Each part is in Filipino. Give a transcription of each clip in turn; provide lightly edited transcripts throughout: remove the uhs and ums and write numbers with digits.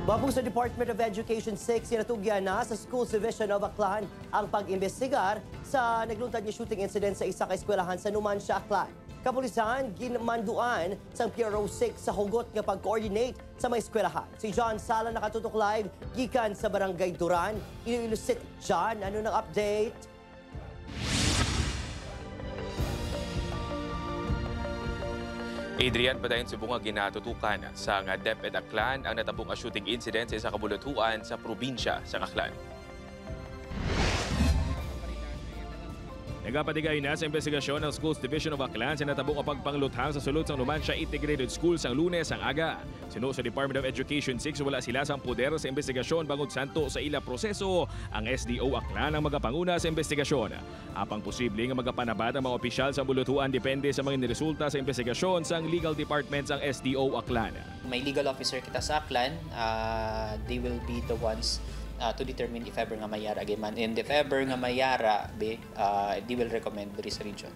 Mapung sa Department of Education 6, sinatugyan na sa Schools Division of Aklan ang pag-imbestigar sa nagluntad niya shooting incident sa isa ka eskwelahan sa Numancia, Aklan. Kapulisan, ginmanduan sa PRO 6 sa hugot nga pag-coordinate sa mga eskwelahan. Si John Sala nakatutok live, gikan sa Barangay Duran, Iloilo City. John, ano ng update? Adrian, padayon sa bunga ginatutukan sa DepEd Aklan ang natabong shooting incident sa isa ka bulatuan sa probinsya sa Aklan. Nagapatigay na sa investigasyon ng Schools Division of Aklan sa natabong pagpangluthang sa sulod sang Numancia Integrated School sang Lunes ang aga. Sino sa Department of Education 6 wala sila sang poder sa investigasyon bangod santo sa ila proseso ang SDO Aklan ang magapanguna sa investigasyon. Apang posible nga magapanabad ang mga opisyal sa bulutuan depende sa mga niresulta sa investigasyon sang legal department sang SDO Aklan. May legal officer kita sa Aklan, they will be the ones to determine if ever nga mayara man. And if ever nga mayara, they will recommend the region.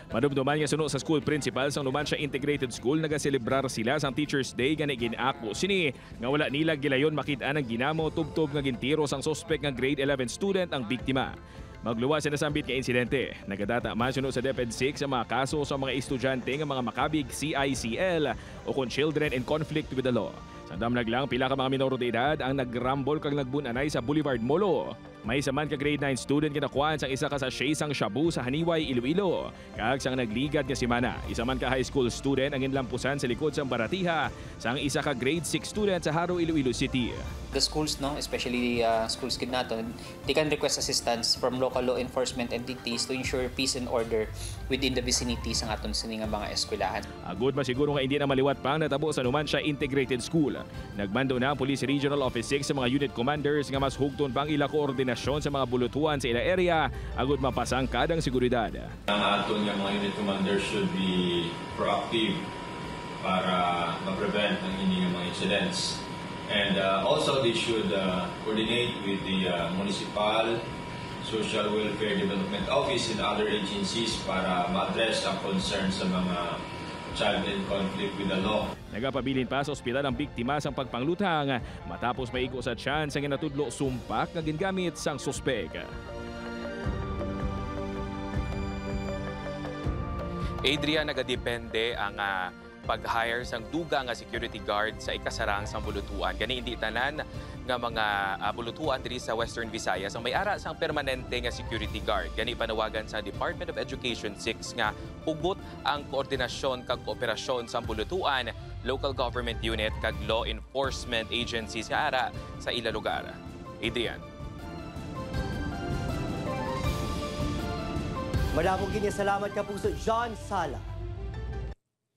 Madumduman nga suno sa school principal sang Numancia Integrated School nagaselebrar sila sang Teachers Day nga ginako sini nga wala nila gilayon makita ang ginamo tubtob nga gintiro sang suspect nga grade 11 student ang biktima. Magluwas sa nasambit nga insidente. Nagadata man suno sa DepEd 6 ang mga kaso sa mga estudyante nga mga makabig CICL o kung children in conflict with the law. Sa damlag lang, pila ka mga minor de edad ang nagrambol kag nagbunanay sa Boulevard Molo. May saman ka grade 9 student kinakuhaan sang isa ka sa sang shabu sa Haniway, Iloilo. Kag sang nagligad nga simana, isa man ka high school student ang inlampusan sa likod sang Baratiha sang isa ka grade 6 student sa Haro, Iloilo City. The schools, no, especially schools kid nato, they can request assistance from local law enforcement entities to ensure peace and order within the vicinity sang aton sini nga mga eskwelahan. Agud masiguro nga hindi na maliwat pang natabo sa Numancia Integrated School. Nagmando na ang Police Regional Office 6 sa mga unit commanders nga mas hugton pang ila koordinasyon sa mga bulutuan sa ila area agud mapasang kadang seguridad. Ang aton nga mga unit commanders should be proactive para ma-prevent ang hindi mga incidents. And also they should coordinate with the municipal Social Welfare Development Office and other agencies para ma-address ang concern sa mga child in conflict with the law. Nagapabilin pa sa ospital ang biktima sang pagpanglutang matapos maigo sa tiyan sa ginatudlo sumpak nga gingamit sang suspek. Adrian, nagadepende ang pag-hire sang duga nga security guard sa ikasarang sang bulutuan. Gani hindi tanan nga mga bulutuan diri sa Western Visayas ang may ara sang permanente nga security guard. Gani panawagan sa Department of Education 6 nga hugot ang koordinasyon kag kooperasyon sa bulutuan, local government unit kag law enforcement agencies nga ara sa ila lugar. Adrian. Madamong salamat ka puso, John Sala.